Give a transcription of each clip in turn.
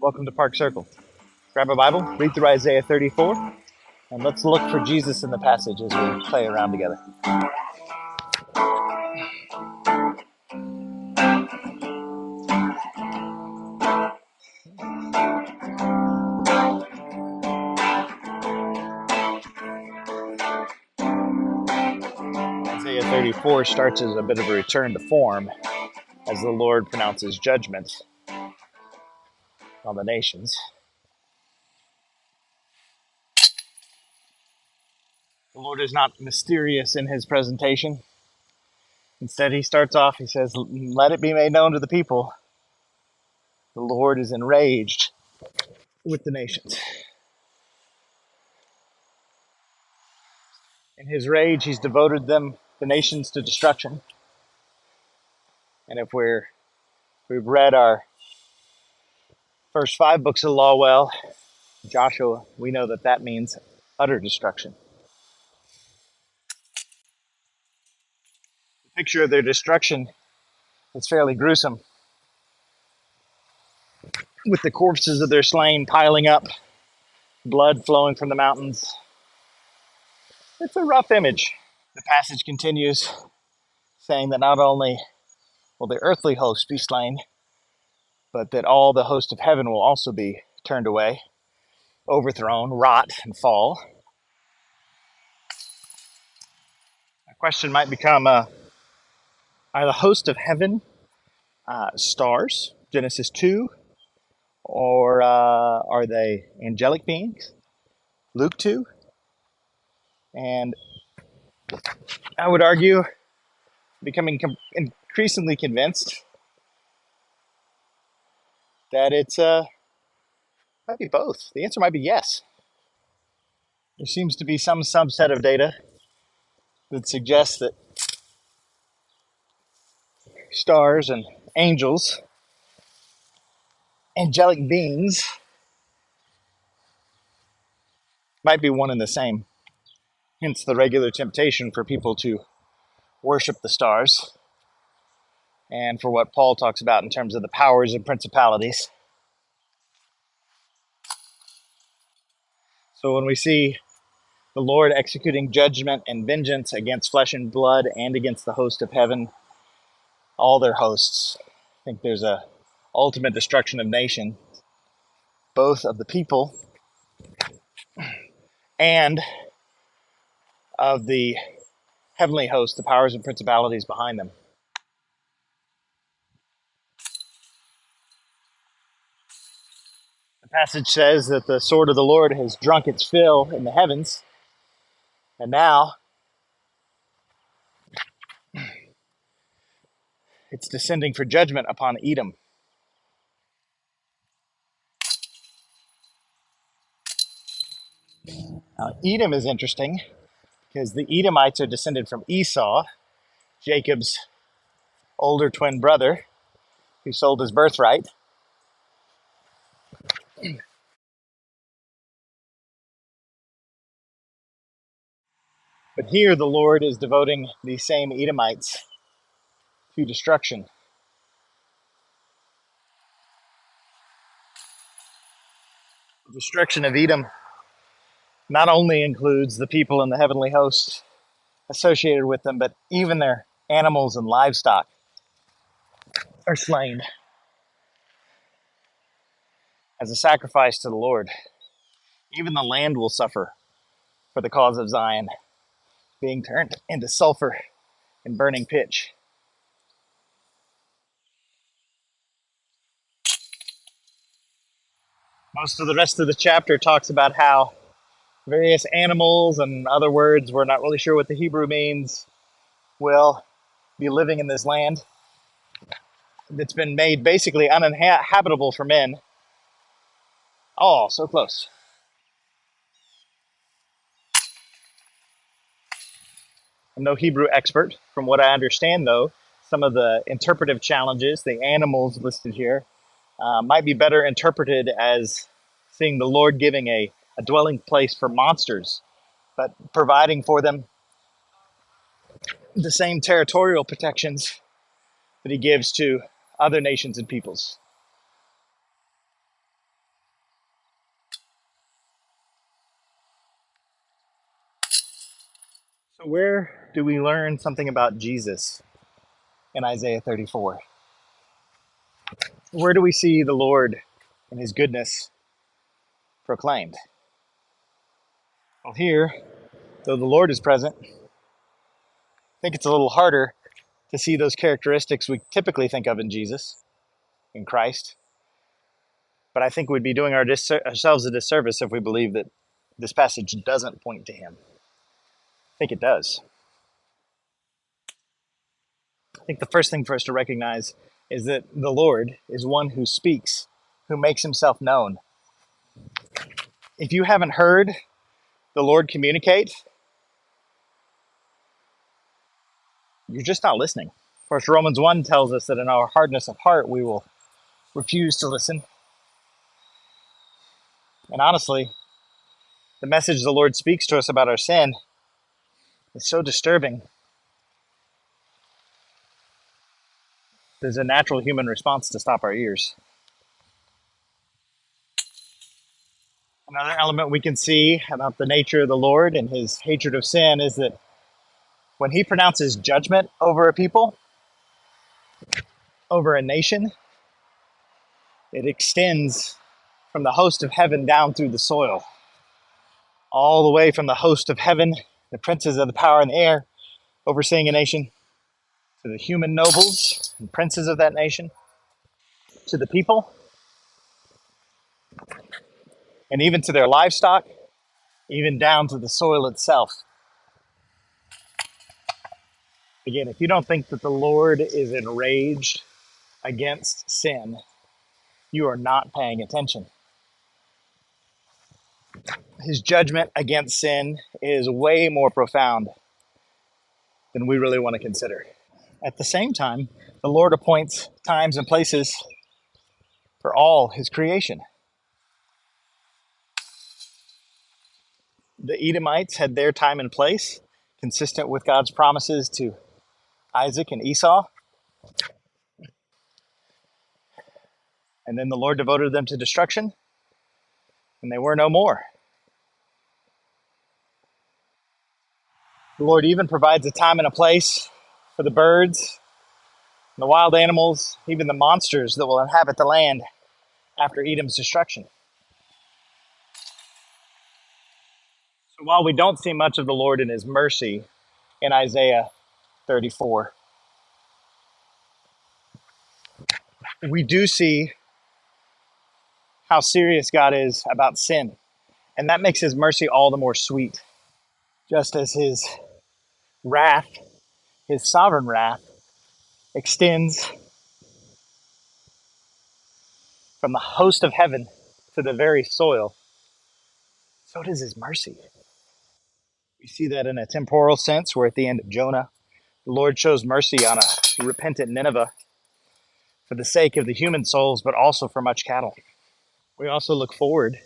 Welcome to Park Circle. Grab a Bible, read through Isaiah 34, and let's look for Jesus in the passage as we play around together. Isaiah 34 starts as a bit of a return to form as the Lord pronounces judgment on the nations. The Lord is not mysterious in his presentation. Instead, he starts off, he says, "Let it be made known to the people. The Lord is enraged with the nations." In his rage, he's devoted the nations, to destruction. And if we've read our first 5 books of the law well, Joshua, we know that means utter destruction. The picture of their destruction is fairly gruesome, with the corpses of their slain piling up, blood flowing from the mountains. It's a rough image. The passage continues saying that not only will the earthly host be slain, but that all the host of heaven will also be turned away, overthrown, rot, and fall. A question might become, are the host of heaven stars, Genesis 2, or are they angelic beings, Luke 2? And I would argue, becoming increasingly convinced that it's might be both. The answer might be yes. There seems to be some subset of data that suggests that stars and angels, angelic beings, might be one and the same. Hence the regular temptation for people to worship the stars, and for what Paul talks about in terms of the powers and principalities. So when we see the Lord executing judgment and vengeance against flesh and blood and against the host of heaven, all their hosts, I think there's a ultimate destruction of nation, both of the people and of the heavenly host, the powers and principalities behind them. The passage says that the sword of the Lord has drunk its fill in the heavens, and now it's descending for judgment upon Edom. Now, Edom is interesting because the Edomites are descended from Esau, Jacob's older twin brother, who sold his birthright. But here the Lord is devoting these same Edomites to destruction. The destruction of Edom not only includes the people in the heavenly host associated with them, but even their animals and livestock are slain as a sacrifice to the Lord. Even the land will suffer for the cause of Zion, being turned into sulfur and burning pitch. Most of the rest of the chapter talks about how various animals and other words, we're not really sure what the Hebrew means, will be living in this land that's been made basically uninhabitable for men. Oh, so close. I'm no Hebrew expert. From what I understand, though, some of the interpretive challenges, the animals listed here, might be better interpreted as seeing the Lord giving a dwelling place for monsters, but providing for them the same territorial protections that he gives to other nations and peoples. So, where do we learn something about Jesus in Isaiah 34? Where do we see the Lord and his goodness proclaimed? Well, here, though the Lord is present, I think it's a little harder to see those characteristics we typically think of in Jesus, in Christ. But I think we'd be doing ourselves a disservice if we believe that this passage doesn't point to him. I think it does. I think the first thing for us to recognize is that the Lord is one who speaks, who makes himself known. If you haven't heard the Lord communicate, you're just not listening. Of course, Romans 1 tells us that in our hardness of heart, we will refuse to listen. And honestly, the message the Lord speaks to us about our sin is so disturbing. There's a natural human response to stop our ears. Another element we can see about the nature of the Lord and his hatred of sin is that when he pronounces judgment over a people, over a nation, it extends from the host of heaven down through the soil, all the way from the host of heaven, the princes of the power in the air, overseeing a nation, to the human nobles and princes of that nation, to the people, and even to their livestock, even down to the soil itself. Again, if you don't think that the Lord is enraged against sin, you are not paying attention. His judgment against sin is way more profound than we really want to consider. At the same time, the Lord appoints times and places for all his creation. The Edomites had their time and place, consistent with God's promises to Isaac and Esau. And then the Lord devoted them to destruction, and they were no more. The Lord even provides a time and a place for the birds, the wild animals, even the monsters that will inhabit the land after Edom's destruction. So while we don't see much of the Lord in his mercy in Isaiah 34, we do see how serious God is about sin. And that makes his mercy all the more sweet. Just as his wrath, his sovereign wrath, extends from the host of heaven to the very soil, so does his mercy. We see that in a temporal sense, where at the end of Jonah, the Lord shows mercy on a repentant Nineveh for the sake of the human souls, but also for much cattle. We also look forward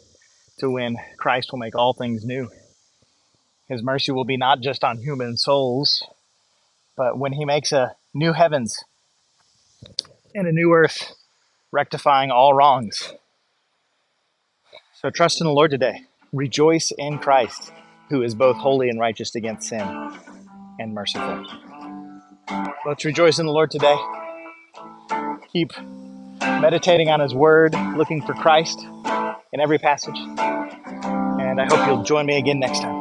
to when Christ will make all things new. His mercy will be not just on human souls, but when he makes a new heavens and a new earth, rectifying all wrongs. So trust in the Lord today. Rejoice in Christ, who is both holy and righteous against sin and merciful. Let's rejoice in the Lord today. Keep meditating on his word, looking for Christ in every passage. And I hope you'll join me again next time.